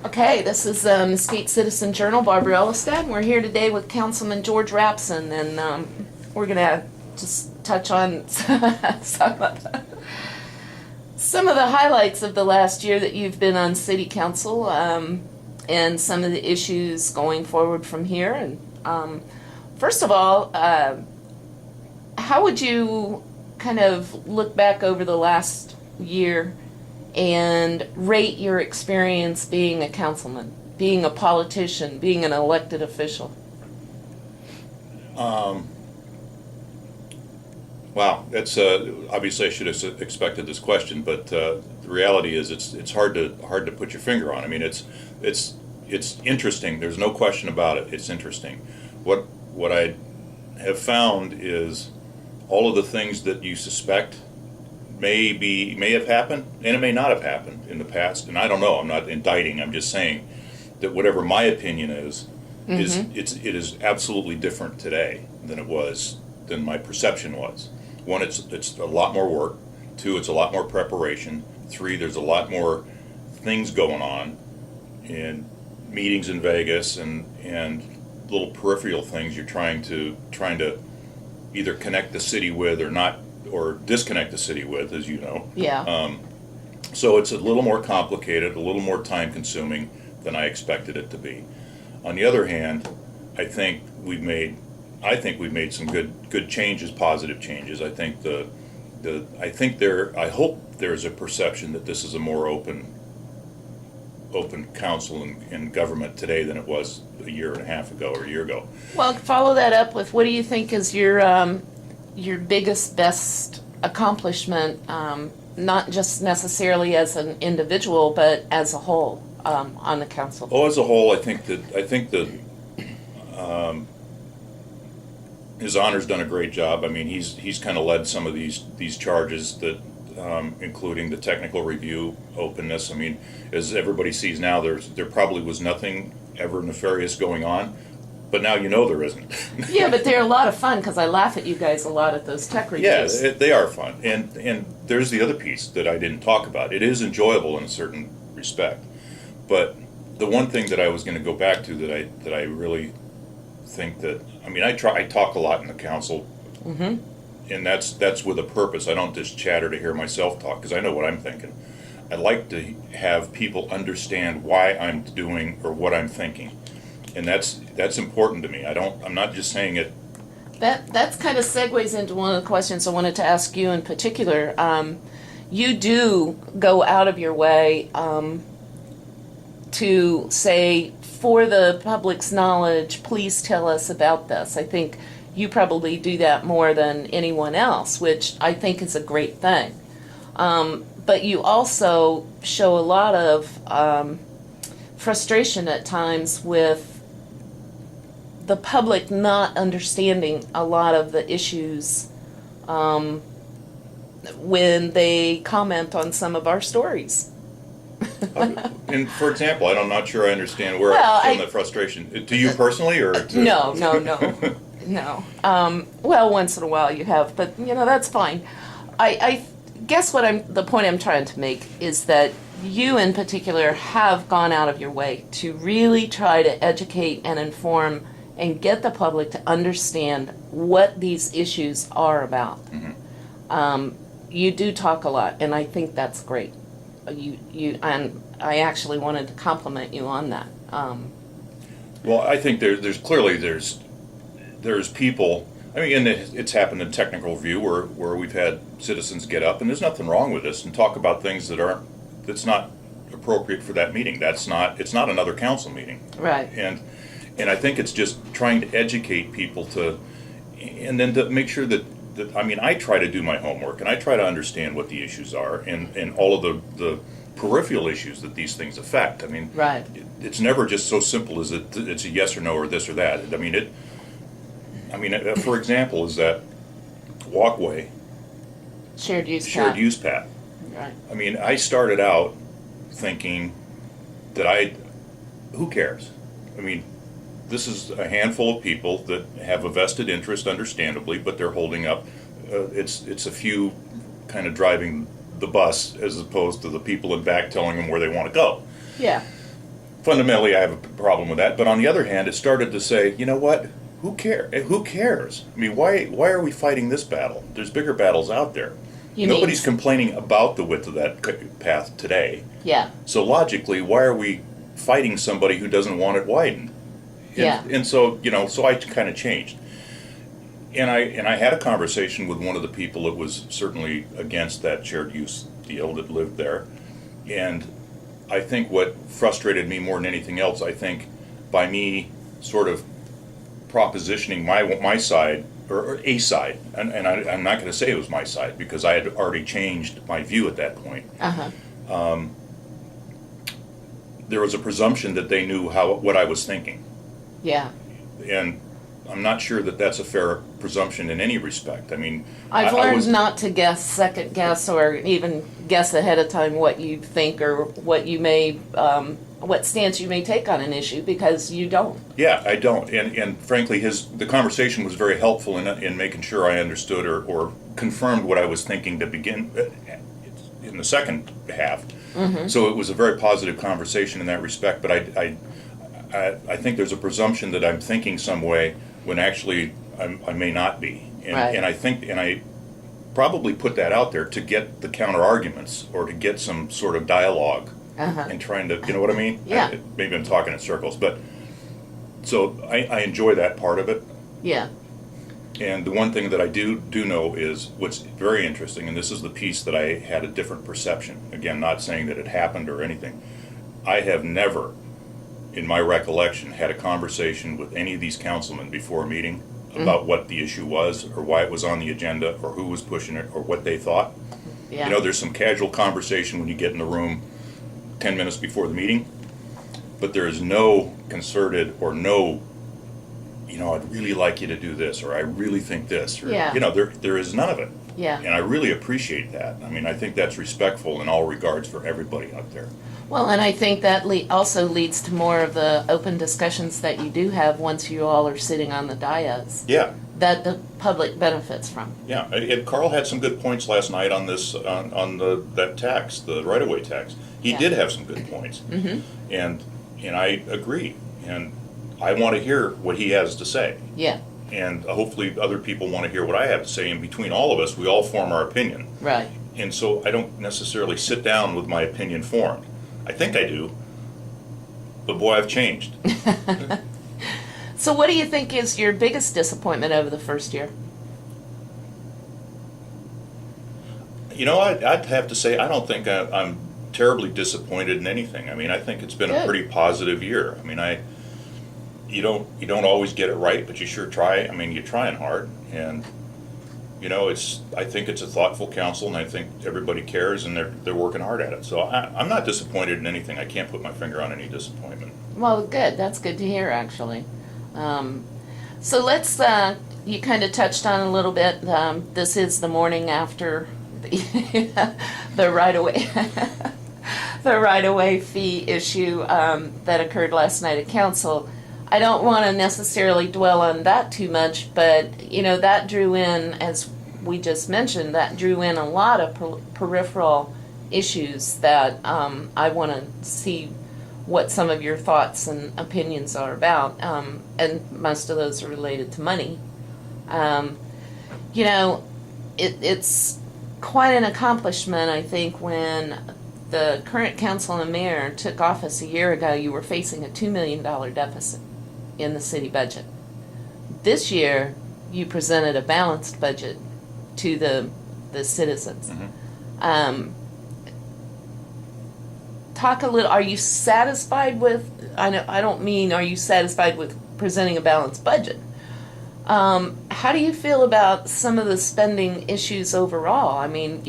Okay, this is Mesquite Citizen Journal, Barbara Elistad, and we're here today with Councilman George Rapson, and we're going to just touch on some of the highlights of the last year that you've been on City Council, and some of the issues going forward from here. And first of all, how would you kind of look back over the last year and rate your experience being a councilman, being a politician, being an elected official? Wow, that's obviously I should have expected this question, but the reality is it's hard to put your finger on. I mean, it's interesting. There's no question about it. It's interesting. What I have found is all of the things that you suspect may have happened, and it may not have happened in the past. And I don't know. I'm not indicting. I'm just saying that whatever my opinion is it is absolutely different today than my perception was. One, it's a lot more work. Two, it's a lot more preparation. Three, there's a lot more things going on in meetings in Vegas and little peripheral things you're trying to either connect the city with or disconnect the city with, as you know. Yeah. So it's a little more complicated, a little more time consuming than I expected it to be. On the other hand, I think we've made some good changes, positive changes. I think I hope there's a perception that this is a more open council and government today than it was a year and a half ago or a year ago. Well, follow that up with, what do you think is your biggest, best accomplishment, not just necessarily as an individual, but as a whole, on the council? Oh, as a whole, I think that His Honor's done a great job. I mean, he's kind of led some of these charges that, including the technical review, openness. I mean, as everybody sees now, there probably was nothing ever nefarious going on, but now you know there isn't. Yeah, but they're a lot of fun, because I laugh at you guys a lot at those tech reviews. Yeah, they are fun. And there's the other piece that I didn't talk about. It is enjoyable in a certain respect, but the one thing that I was going to go back to that I really think that, I mean, I talk a lot in the council, and that's with a purpose. I don't just chatter to hear myself talk, because I know what I'm thinking. I like to have people understand why I'm doing or what I'm thinking, and that's important to me. I'm not just saying it. That's kind of segues into one of the questions I wanted to ask you in particular. You do go out of your way to say, for the public's knowledge, please tell us about this. I think you probably do that more than anyone else, which I think is a great thing. But you also show a lot of frustration at times with the public not understanding a lot of the issues when they comment on some of our stories. And for example, I'm not sure I understand where the frustration. To you personally, or to... No. No. Well, once in a while you have, but that's fine. I guess the point I'm trying to make is that you in particular have gone out of your way to really try to educate and inform and get the public to understand what these issues are about. You do talk a lot, and I think that's great. And I actually wanted to compliment you on that. Well, I think there's clearly people. I mean, and it's happened in technical review where we've had citizens get up, and there's nothing wrong with this, and talk about things that's not appropriate for that meeting. It's not another council meeting. Right. And I think it's just trying to educate people and then to make sure that I mean, I try to do my homework, and I try to understand what the issues are and all of the peripheral issues that these things affect. I mean, right. It's never just so simple as it's a yes or no or this or that. I mean, for example, is that walkway shared use path. Right. I mean, I started out thinking that who cares? I mean, this is a handful of people that have a vested interest, understandably, but they're holding up. It's a few kind of driving the bus as opposed to the people in back telling them where they want to go. Yeah. fundamentally, I have a problem with that. But on the other hand, it started to say, you know what? Who cares? I mean, why are we fighting this battle? There's bigger battles out there. Nobody's complaining about the width of that path today. Yeah. So logically, why are we fighting somebody who doesn't want it widened? And so, so I kind of changed. And I had a conversation with one of the people that was certainly against that shared use deal that lived there. And I think what frustrated me more than anything else, I think by me sort of propositioning my side, or a side, and I'm not going to say it was my side because I had already changed my view at that point. There was a presumption that they knew what I was thinking. Yeah. And I'm not sure that that's a fair presumption in any respect. I mean, I've learned not to second guess, or even guess ahead of time what you think or what you may, what stance you may take on an issue, because you don't. Yeah, I don't. And frankly, the conversation was very helpful in making sure I understood or confirmed what I was thinking to begin in the second half. So it was a very positive conversation in that respect. But I think there's a presumption that I'm thinking some way when actually I may not be. And I probably put that out there to get the counter arguments or to get some sort of dialogue and trying to, you know what I mean? Yeah. Maybe I'm talking in circles, but so I enjoy that part of it. Yeah. And the one thing that I do know is what's very interesting, and this is the piece that I had a different perception. Again, not saying that it happened or anything. I have never, in my recollection, had a conversation with any of these councilmen before a meeting about what the issue was or why it was on the agenda or who was pushing it or what they thought. Yeah. There's some casual conversation when you get in the room 10 minutes before the meeting, but there is no concerted or no, I'd really like you to do this, or I really think this, or, there is none of it. Yeah. And I really appreciate that. I mean, I think that's respectful in all regards for everybody out there. Well, and I think that also leads to more of the open discussions that you do have once you all are sitting on the dais. Yeah. That the public benefits from. Yeah, and Carl had some good points last night on this, on that tax, the right-of-way tax. He did have some good points. And I agree. And I want to hear what he has to say. Yeah. And hopefully other people want to hear what I have to say. And between all of us, we all form our opinion. Right. And so I don't necessarily sit down with my opinion formed. I think I do, but boy, I've changed. So what do you think is your biggest disappointment over the first year? I'd have to say I don't think I'm terribly disappointed in anything. I mean, I think it's been a pretty positive year. I mean, you don't always get it right, but you sure try. I mean, you're trying hard, and I think it's a thoughtful council, and I think everybody cares, and they're working hard at it. So I'm not disappointed in anything. I can't put my finger on any disappointment. Well, good. That's good to hear, actually. So let's. You kind of touched on a little bit. This is the morning after the right-of-way the right-of-way fee issue that occurred last night at council. I don't want to necessarily dwell on that too much, but that drew in, as we just mentioned, that drew in a lot of peripheral issues that I want to see what some of your thoughts and opinions are about, and most of those are related to money. It's quite an accomplishment, I think, when the current council and mayor took office a year ago. You were facing a $2 million deficit in the city budget. This year, you presented a balanced budget to the citizens. Talk a little. Are you satisfied with? I don't mean are you satisfied with presenting a balanced budget. How do you feel about some of the spending issues overall? I mean,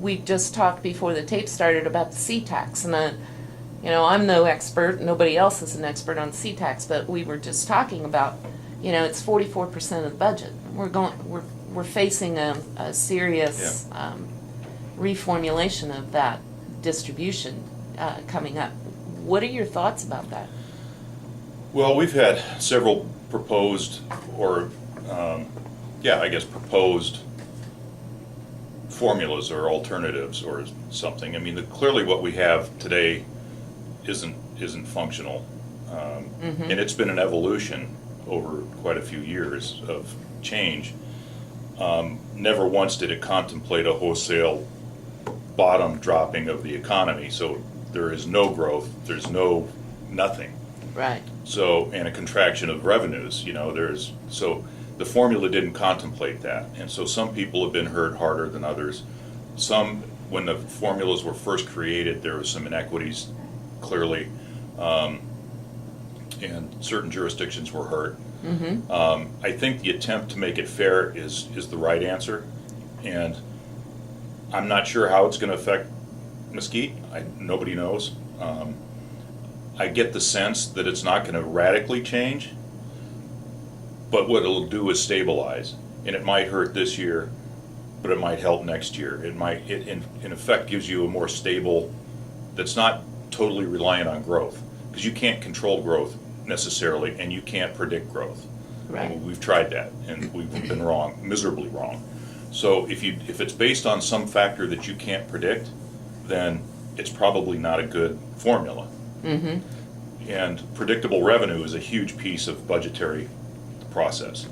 we just talked before the tape started about the C-tax, and I'm no expert. Nobody else is an expert on C-tax, but we were just talking about, it's 44% of the budget. We're facing a serious reformulation of that distribution coming up. What are your thoughts about that? Well, we've had several proposed proposed formulas or alternatives or something. I mean, clearly what we have today isn't functional, and it's been an evolution over quite a few years of change. Never once did it contemplate a wholesale bottom dropping of the economy. So there is no growth. There's nothing. Right. So, and a contraction of revenues. So the formula didn't contemplate that, and so some people have been hurt harder than others. Some, when the formulas were first created, there was some inequities, clearly, and certain jurisdictions were hurt. I think the attempt to make it fair is the right answer, and I'm not sure how it's going to affect Mesquite. Nobody knows. I get the sense that it's not going to radically change, but what it'll do is stabilize, and it might hurt this year, but it might help next year. It in effect gives you a more stable, that's not totally reliant on growth, because you can't control growth necessarily, and you can't predict growth. Right. And we've tried that, and we've been wrong, miserably wrong. So if it's based on some factor that you can't predict, then it's probably not a good formula. And predictable revenue is a huge piece of budgetary process.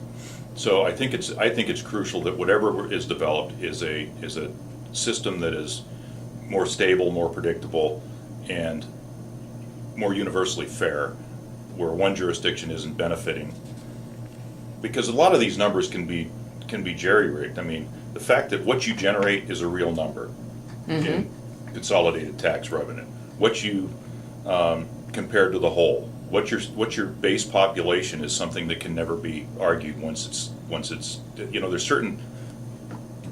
So I think it's crucial that whatever is developed is a system that is more stable, more predictable, and more universally fair, where one jurisdiction isn't benefiting. Because a lot of these numbers can be jerry-rigged. I mean, the fact that what you generate is a real number in consolidated tax revenue. What you compared to the whole. What's your base population is something that can never be argued once it's there's certain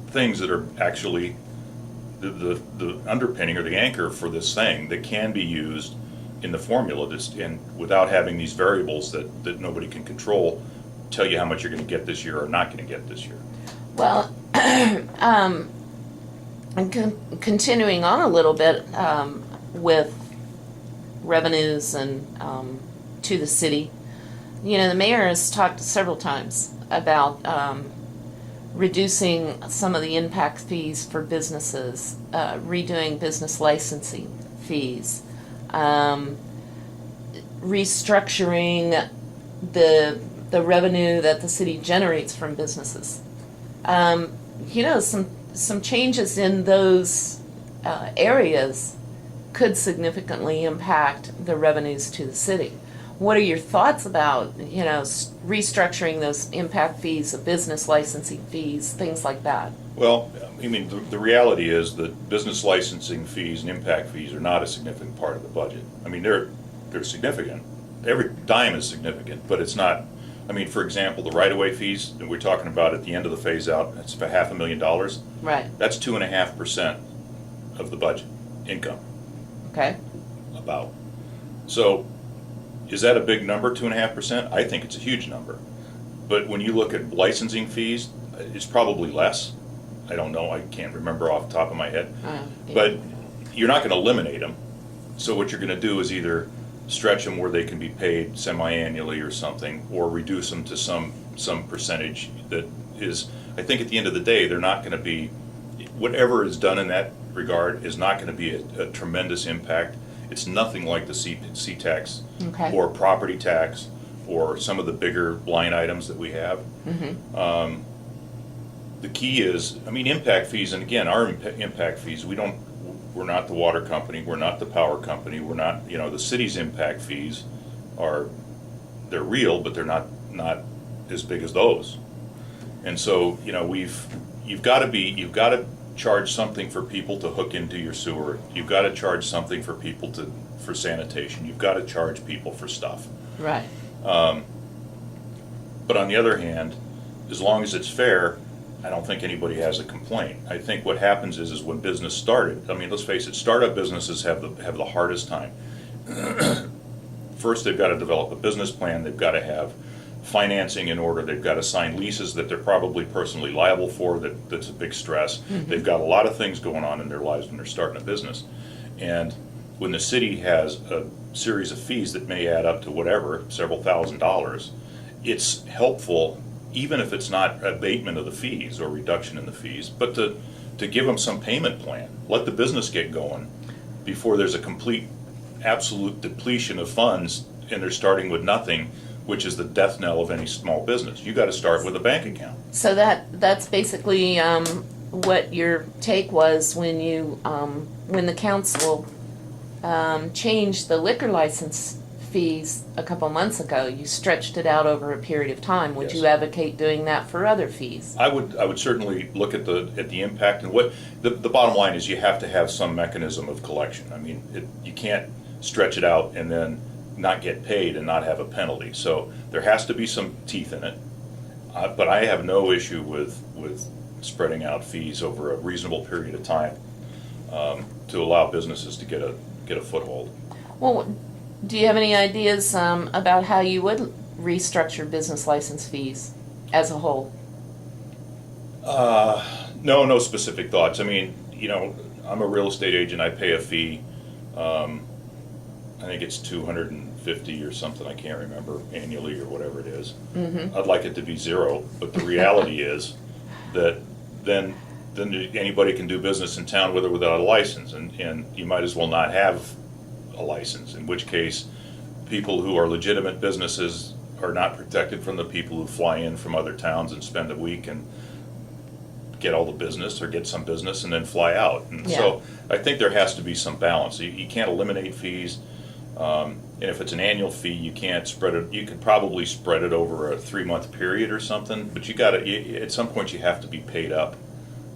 things that are actually the underpinning or the anchor for this thing that can be used in the formula and without having these variables that nobody can control tell you how much you're going to get this year or not going to get this year. Well, continuing on a little bit with revenues and to the city, the mayor has talked several times about reducing some of the impact fees for businesses, redoing business licensing fees, restructuring the revenue that the city generates from businesses. Some changes in those areas could significantly impact the revenues to the city. What are your thoughts about, restructuring those impact fees, the business licensing fees, things like that? Well, I mean, the reality is that business licensing fees and impact fees are not a significant part of the budget. I mean, they're significant. Every dime is significant, but it's not. I mean, for example, the right-of-way fees that we're talking about at the end of the phase-out, that's for $500,000. Right. That's 2.5% of the budget income. Okay. About. So, is that a big number, 2.5%? I think it's a huge number. But when you look at licensing fees, it's probably less. I don't know. I can't remember off the top of my head. Yeah. But you're not going to eliminate them. So what you're going to do is either stretch them where they can be paid semi-annually or something, or reduce them to some percentage that is, I think at the end of the day, they're not going to be, whatever is done in that regard is not going to be a tremendous impact. It's nothing like the C-tax or property tax or some of the bigger line items that we have. The key is, I mean, impact fees, and again, our impact fees, we're not the water company, we're not the power company, we're not, the city's impact fees they're real, but they're not as big as those. And so, you've got to charge something for people to hook into your sewer. You've got to charge something for people for sanitation. You've got to charge people for stuff. Right. But on the other hand, as long as it's fair, I don't think anybody has a complaint. I think what happens is when business started, I mean, let's face it, startup businesses have the hardest time. First, they've got to develop a business plan. They've got to have financing in order. They've got to sign leases that they're probably personally liable for. That's a big stress. They've got a lot of things going on in their lives when they're starting a business. And when the city has a series of fees that may add up to whatever, several $1,000s, it's helpful, even if it's not abatement of the fees or reduction in the fees, but to give them some payment plan. Let the business get going before there's a complete absolute depletion of funds and they're starting with nothing, which is the death knell of any small business. You got to start with a bank account. So that's basically what your take was when when the council changed the liquor license fees a couple months ago. You stretched it out over a period of time. Would Yes. you advocate doing that for other fees? I would certainly look at the impact, and what the bottom line is, you have to have some mechanism of collection. I mean, you can't stretch it out and then not get paid and not have a penalty. So there has to be some teeth in it. But I have no issue with spreading out fees over a reasonable period of time to allow businesses to get a foothold. Well, do you have any ideas about how you would restructure business license fees as a whole? No specific thoughts. I mean, I'm a real estate agent. I pay a fee. I think it's $250 or something. I can't remember, annually or whatever it is. Mm-hmm. I'd like it to be zero, but the reality is that then anybody can do business in town with or without a license, and you might as well not have a license, in which case people who are legitimate businesses are not protected from the people who fly in from other towns and spend a week and get all the business or get some business and then fly out. And so I think there has to be some balance. You can't eliminate fees, and if it's an annual fee, you can't spread it. You could probably spread it over a 3-month period or something, but at some point you have to be paid up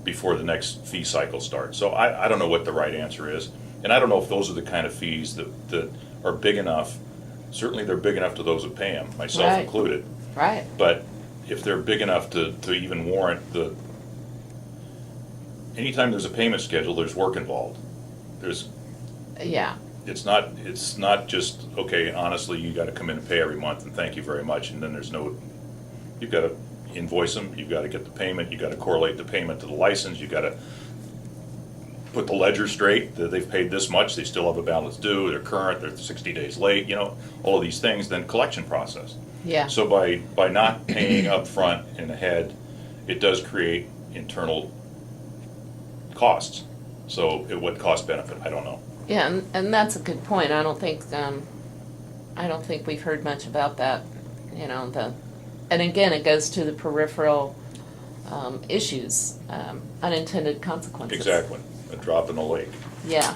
before the next fee cycle starts. So I don't know what the right answer is, and I don't know if those are the kind of fees that are big enough. Certainly they're big enough to those who pay them, myself Right. included. Right. But if they're big enough to even warrant anytime there's a payment schedule, there's work involved. Yeah. It's not just, okay, honestly, you gotta come in and pay every month and thank you very much, and then you've gotta invoice them, you've gotta get the payment, you gotta correlate the payment to the license, you gotta put the ledger straight, that they've paid this much, they still have a balance due, they're current, they're 60 days late, all of these things, then collection process. Yeah. So by not paying up front and ahead, it does create internal costs. So what cost benefit? I don't know. Yeah, and that's a good point. I don't think we've heard much about that. And again, it goes to the peripheral issues, unintended consequences. Exactly. A drop in the lake. Yeah.